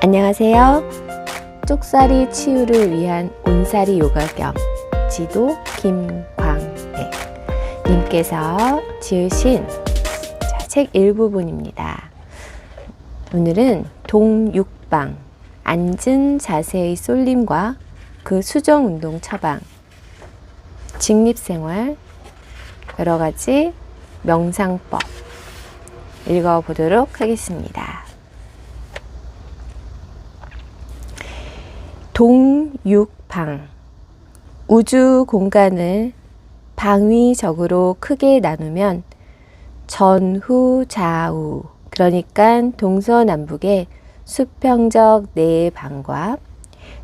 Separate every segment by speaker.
Speaker 1: 안녕하세요. 쪽살이 치유를 위한 온살이 요가 겸 지도 김광백 님께서 지으신 책 일부분입니다. 오늘은 동육방, 앉은 자세의 쏠림과 그 수정운동 처방, 직립생활, 여러가지 명상법 읽어보도록 하겠습니다. 동육방, 우주 공간을 방위적으로 크게 나누면 전후 좌우, 그러니까 동서남북의 수평적 4방과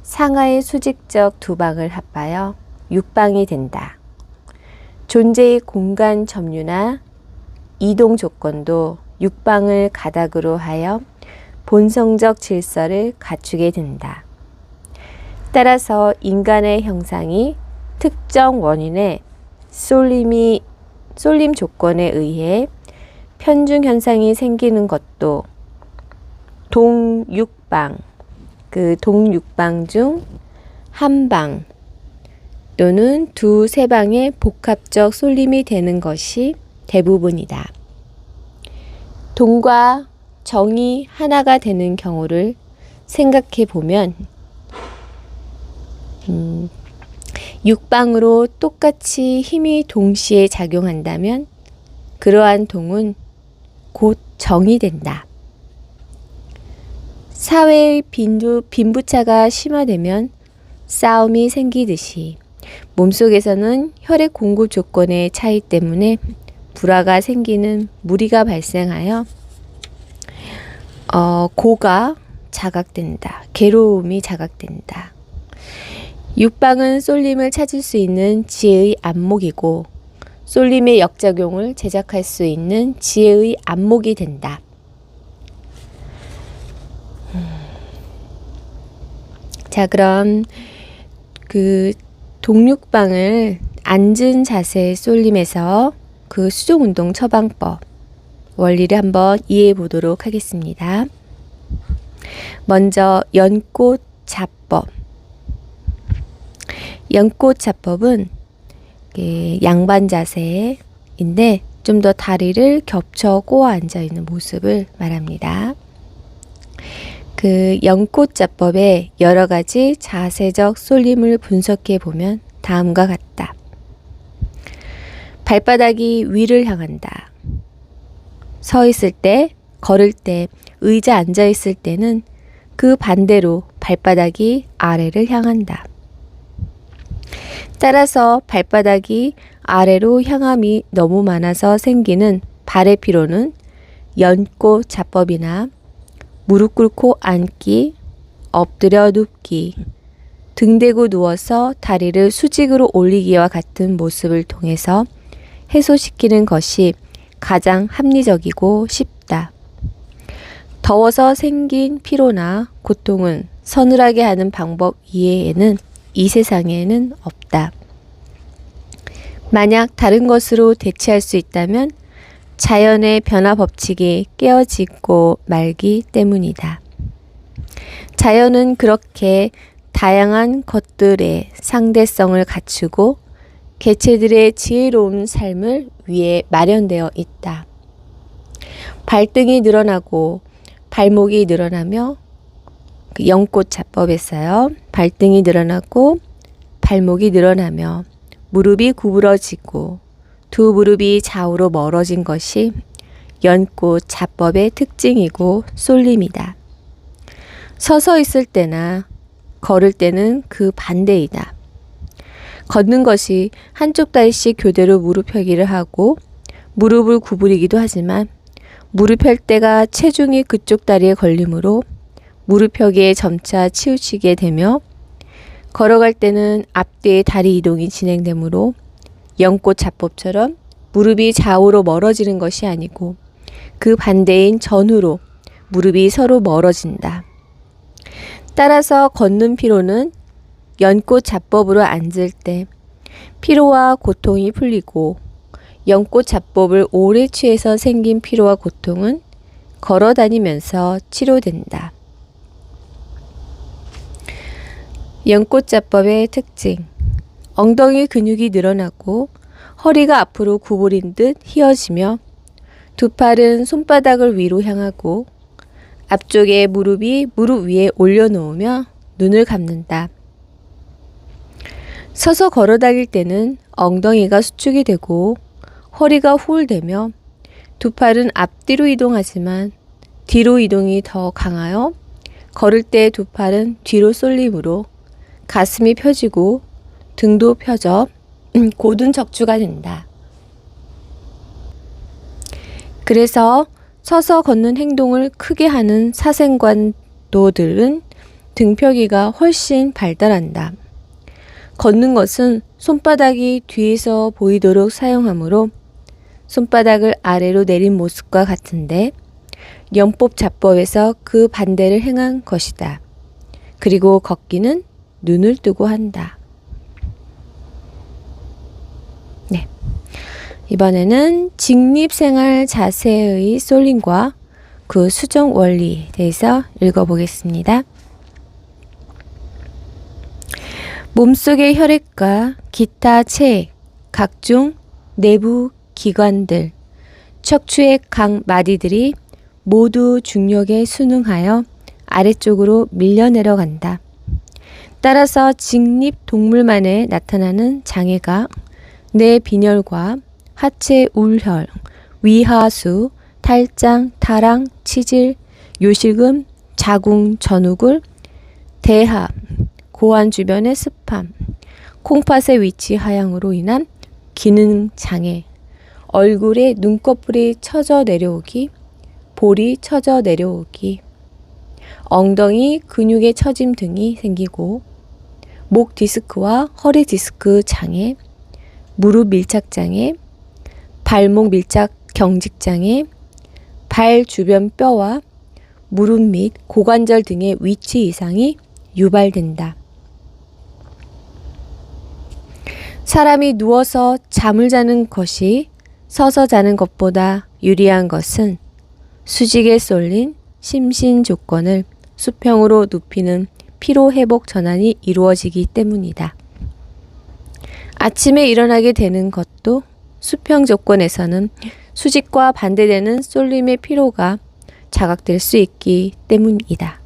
Speaker 1: 상하의 수직적 2방을 합하여 육방이 된다. 존재의 공간 점유나 이동 조건도 육방을 가닥으로 하여 본성적 질서를 갖추게 된다. 따라서 인간의 형상이 특정 원인의 쏠림 조건에 의해 편중 현상이 생기는 것도 동육방, 그 동육방 중 한 방 또는 두세 방의 복합적 쏠림이 되는 것이 대부분이다. 동과 정이 하나가 되는 경우를 생각해 보면 육방으로 똑같이 힘이 동시에 작용한다면 그러한 동은 곧 정이 된다. 사회의 빈부차가 심화되면 싸움이 생기듯이 몸속에서는 혈액 공급 조건의 차이 때문에 불화가 생기는 무리가 발생하여 고가 자각된다. 괴로움이 자각된다. 육방은 쏠림을 찾을 수 있는 지혜의 안목이고 쏠림의 역작용을 제작할 수 있는 지혜의 안목이 된다. 자, 그럼 그 동육방을 앉은 자세의 쏠림에서 그 수종운동 처방법 원리를 한번 이해해 보도록 하겠습니다. 먼저 연꽃 자법. 연꽃 자법은 양반 자세인데 좀 더 다리를 겹쳐 꼬아 앉아 있는 모습을 말합니다. 그 연꽃 자법의 여러 가지 자세적 쏠림을 분석해 보면 다음과 같다. 발바닥이 위를 향한다. 서 있을 때, 걸을 때, 의자 앉아 있을 때는 그 반대로 발바닥이 아래를 향한다. 따라서 발바닥이 아래로 향함이 너무 많아서 생기는 발의 피로는 연꽃 자법이나 무릎 꿇고 앉기, 엎드려 눕기, 등 대고 누워서 다리를 수직으로 올리기와 같은 모습을 통해서 해소시키는 것이 가장 합리적이고 쉽다. 더워서 생긴 피로나 고통은 서늘하게 하는 방법 이외에는 이 세상에는 없다. 만약 다른 것으로 대체할 수 있다면 자연의 변화 법칙이 깨어지고 말기 때문이다. 자연은 그렇게 다양한 것들의 상대성을 갖추고 개체들의 지혜로운 삶을 위해 마련되어 있다. 발등이 늘어나고 발목이 늘어나며 연꽃 자법에서요. 발등이 늘어나고 발목이 늘어나며 무릎이 구부러지고 두 무릎이 좌우로 멀어진 것이 연꽃 자법의 특징이고 쏠림이다. 서서 있을 때나 걸을 때는 그 반대이다. 걷는 것이 한쪽 다리씩 교대로 무릎 펴기를 하고 무릎을 구부리기도 하지만 무릎 펼 때가 체중이 그쪽 다리에 걸리므로 무릎 펴기에 점차 치우치게 되며 걸어갈 때는 앞뒤의 다리 이동이 진행되므로 연꽃 자법처럼 무릎이 좌우로 멀어지는 것이 아니고 그 반대인 전후로 무릎이 서로 멀어진다. 따라서 걷는 피로는 연꽃 자법으로 앉을 때 피로와 고통이 풀리고 연꽃 자법을 오래 취해서 생긴 피로와 고통은 걸어 다니면서 치료된다. 연꽃자법의 특징. 엉덩이 근육이 늘어나고 허리가 앞으로 구부린 듯 휘어지며 두 팔은 손바닥을 위로 향하고 앞쪽에 무릎이 무릎 위에 올려놓으며 눈을 감는다. 서서 걸어 다닐 때는 엉덩이가 수축이 되고 허리가 후울대며 두 팔은 앞뒤로 이동하지만 뒤로 이동이 더 강하여 걸을 때 두 팔은 뒤로 쏠림으로 가슴이 펴지고 등도 펴져 곧은 척추가 된다. 그래서 서서 걷는 행동을 크게 하는 사생관도들은 등펴기가 훨씬 발달한다. 걷는 것은 손바닥이 뒤에서 보이도록 사용하므로 손바닥을 아래로 내린 모습과 같은데 연법자법에서 그 반대를 행한 것이다. 그리고 걷기는 눈을 뜨고 한다. 네. 이번에는 직립생활 자세의 쏠림과 그 수정 원리에 대해서 읽어보겠습니다. 몸속의 혈액과 기타 체액, 각종 내부 기관들, 척추의 각 마디들이 모두 중력에 순응하여 아래쪽으로 밀려 내려간다. 따라서 직립 동물만에 나타나는 장애가 뇌 빈혈과 하체 울혈, 위하수, 탈장, 타랑, 치질, 요실금, 자궁 전우굴, 대하, 고환 주변의 습함, 콩팥의 위치 하향으로 인한 기능 장애, 얼굴에 눈꺼풀이 처져 내려오기, 볼이 처져 내려오기, 엉덩이 근육의 처짐 등이 생기고 목 디스크와 허리 디스크 장애, 무릎 밀착 장애, 발목 밀착 경직 장애, 발 주변 뼈와 무릎 및 고관절 등의 위치 이상이 유발된다. 사람이 누워서 잠을 자는 것이 서서 자는 것보다 유리한 것은 수직에 쏠린 심신 조건을 수평으로 눕히는 피로 회복 전환이 이루어지기 때문이다. 아침에 일어나게 되는 것도 수평 조건에서는 수직과 반대되는 쏠림의 피로가 자각될 수 있기 때문이다.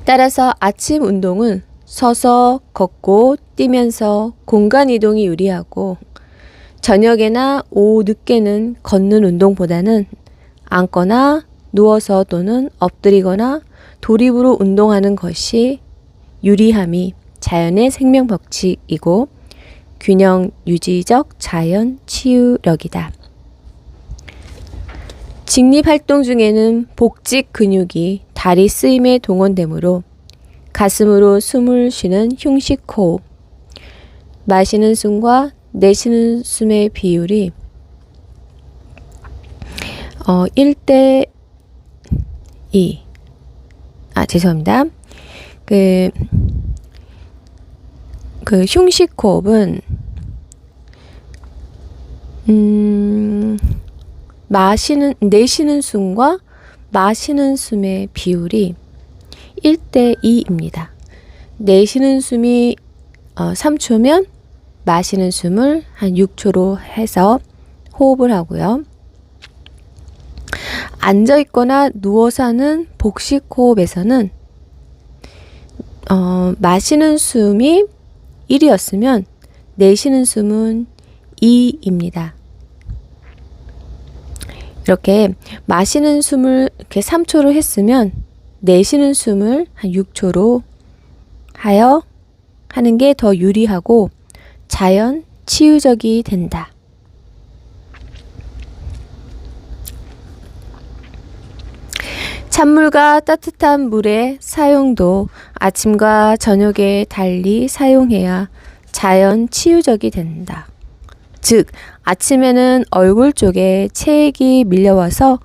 Speaker 1: 따라서 아침 운동은 서서 걷고 뛰면서 공간 이동이 유리하고 저녁에나 오후 늦게는 걷는 운동보다는 앉거나 누워서 또는 엎드리거나 도립으로 운동하는 것이 유리함이 자연의 생명 법칙이고 균형 유지적 자연 치유력이다. 직립 활동 중에는 복직 근육이 다리 쓰임에 동원되므로 가슴으로 숨을 쉬는 흉식 호흡, 마시는 숨과 내쉬는 숨의 비율이 1대 2. 죄송합니다. 그 흉식 호흡은 내쉬는 숨과 마시는 숨의 비율이 1대 2입니다. 내쉬는 숨이 3초면 마시는 숨을 한 6초로 해서 호흡을 하고요. 앉아있거나 누워서 하는 복식 호흡에서는 마시는 숨이 1이었으면 내쉬는 숨은 2입니다. 이렇게 마시는 숨을 이렇게 3초로 했으면 내쉬는 숨을 한 6초로 하여 하는 게 더 유리하고 자연 치유적이 된다. 찬물과 따뜻한 물의 사용도 아침과 저녁에 달리 사용해야 자연 치유적이 된다. 즉, 아침에는 얼굴 쪽에 체액이 밀려와서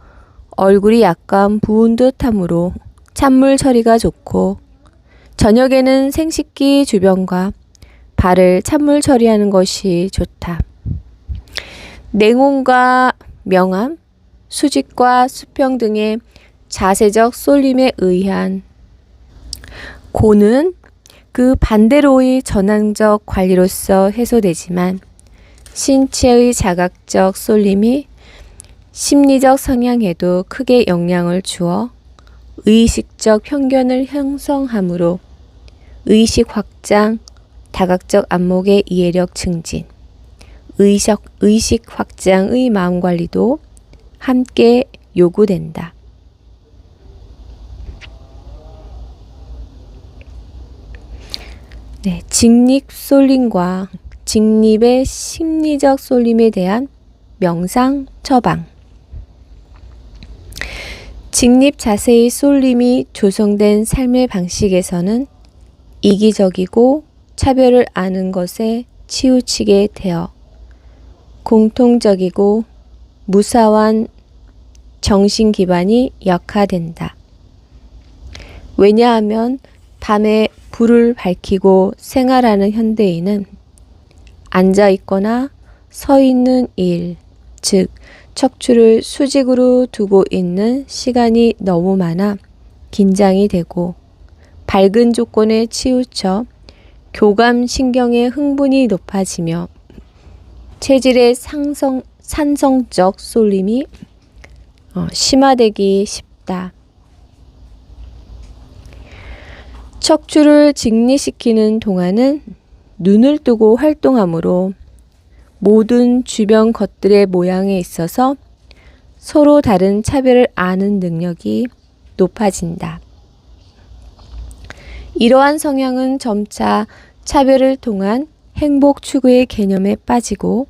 Speaker 1: 얼굴이 약간 부은 듯하므로 찬물 처리가 좋고, 저녁에는 생식기 주변과 발을 찬물 처리하는 것이 좋다. 냉온과 명암, 수직과 수평 등의 자세적 쏠림에 의한 고는 그 반대로의 전환적 관리로서 해소되지만 신체의 자각적 쏠림이 심리적 성향에도 크게 영향을 주어 의식적 편견을 형성하므로 의식 확장, 다각적 안목의 이해력 증진, 의식 확장의 마음관리도 함께 요구된다. 네, 직립 쏠림과 직립의 심리적 쏠림에 대한 명상 처방. 직립 자세의 쏠림이 조성된 삶의 방식에서는 이기적이고 차별을 아는 것에 치우치게 되어 공통적이고 무사한 정신 기반이 약화된다. 왜냐하면 밤에 불을 밝히고 생활하는 현대인은 앉아 있거나 서 있는 일, 즉 척추를 수직으로 두고 있는 시간이 너무 많아 긴장이 되고 밝은 조건에 치우쳐 교감신경의 흥분이 높아지며 체질의 산성적 쏠림이 심화되기 쉽다. 척추를 직립시키는 동안은 눈을 뜨고 활동하므로 모든 주변 것들의 모양에 있어서 서로 다른 차별을 아는 능력이 높아진다. 이러한 성향은 점차 차별을 통한 행복 추구의 개념에 빠지고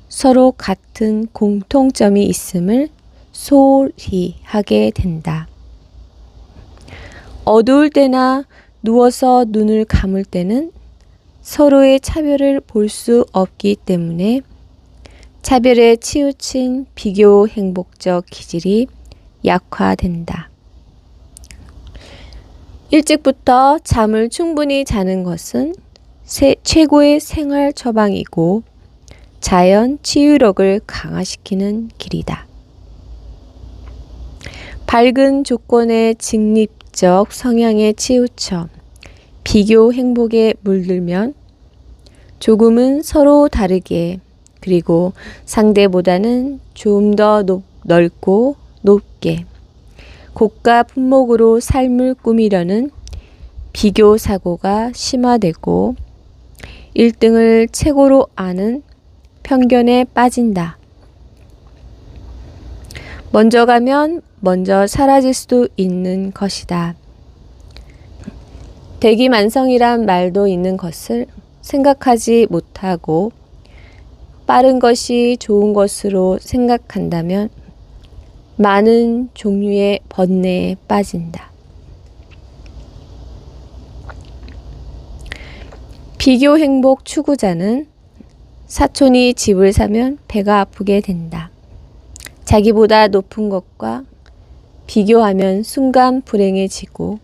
Speaker 1: 서로 같은 공통점이 있음을 소홀히 하게 된다. 어두울 때나 누워서 눈을 감을 때는 서로의 차별을 볼 수 없기 때문에 차별에 치우친 비교 행복적 기질이 약화된다. 일찍부터 잠을 충분히 자는 것은 최고의 생활 처방이고 자연 치유력을 강화시키는 길이다. 밝은 조건의 직립적 성향에 치우쳐 비교 행복에 물들면 조금은 서로 다르게 그리고 상대보다는 좀 더 넓고 높게 고가 품목으로 삶을 꾸미려는 비교 사고가 심화되고 1등을 최고로 아는 편견에 빠진다. 먼저 가면 먼저 사라질 수도 있는 것이다. 대기만성이란 말도 있는 것을 생각하지 못하고 빠른 것이 좋은 것으로 생각한다면 많은 종류의 번뇌에 빠진다. 비교 행복 추구자는 사촌이 집을 사면 배가 아프게 된다. 자기보다 높은 것과 비교하면 순간 불행해지고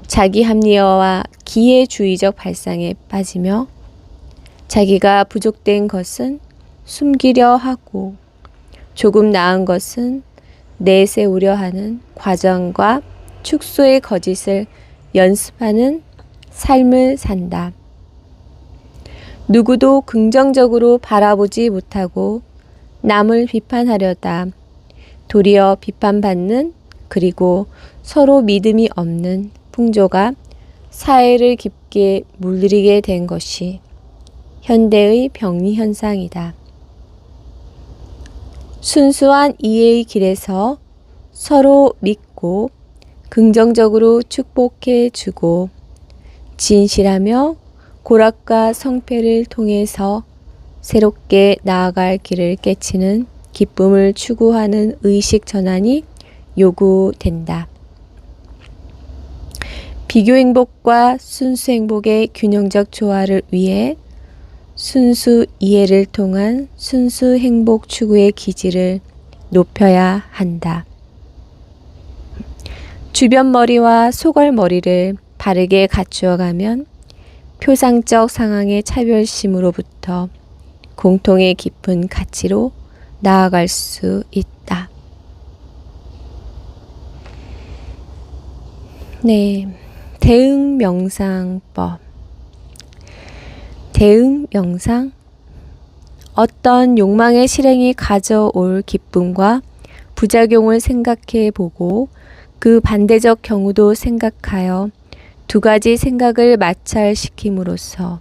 Speaker 1: 자기 합리화와 기회주의적 발상에 빠지며 자기가 부족된 것은 숨기려 하고 조금 나은 것은 내세우려 하는 과정과 축소의 거짓을 연습하는 삶을 산다. 누구도 긍정적으로 바라보지 못하고 남을 비판하려다 도리어 비판받는 그리고 서로 믿음이 없는 풍조가 사회를 깊게 물들이게 된 것이 현대의 병리 현상이다. 순수한 이해의 길에서 서로 믿고 긍정적으로 축복해 주고 진실하며 고락과 성패를 통해서 새롭게 나아갈 길을 깨치는 기쁨을 추구하는 의식 전환이 요구된다. 비교 행복과 순수 행복의 균형적 조화를 위해 순수 이해를 통한 순수 행복 추구의 기질을 높여야 한다. 주변 머리와 소걸 머리를 바르게 갖추어가면 표상적 상황의 차별심으로부터 공통의 깊은 가치로 나아갈 수 있다. 네, 대응 명상법. 대응 명상. 어떤 욕망의 실행이 가져올 기쁨과 부작용을 생각해 보고 그 반대적 경우도 생각하여 두 가지 생각을 마찰시킴으로써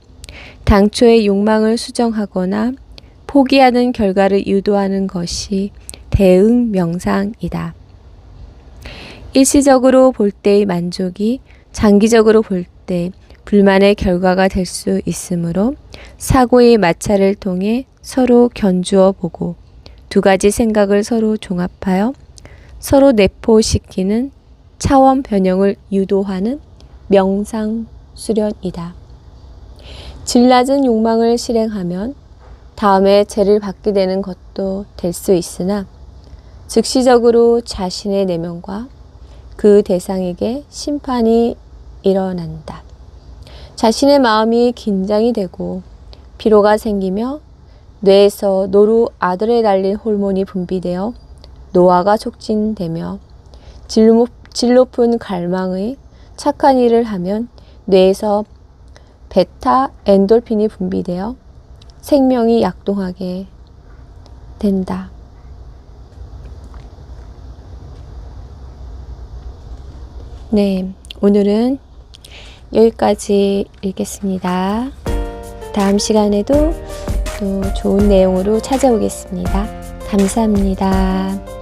Speaker 1: 당초의 욕망을 수정하거나 포기하는 결과를 유도하는 것이 대응 명상이다. 일시적으로 볼 때의 만족이 장기적으로 볼 때 불만의 결과가 될 수 있으므로 사고의 마찰을 통해 서로 견주어 보고 두 가지 생각을 서로 종합하여 서로 내포시키는 차원 변형을 유도하는 명상 수련이다. 질 낮은 욕망을 실행하면 다음에 죄를 받게 되는 것도 될 수 있으나 즉시적으로 자신의 내면과 그 대상에게 심판이 일어난다. 자신의 마음이 긴장이 되고 피로가 생기며 뇌에서 노르아드레날린 호르몬이 분비되어 노화가 촉진되며 질 높은 갈망의 착한 일을 하면 뇌에서 베타 엔돌핀이 분비되어 생명이 약동하게 된다. 네, 오늘은 여기까지 읽겠습니다. 다음 시간에도 또 좋은 내용으로 찾아오겠습니다. 감사합니다.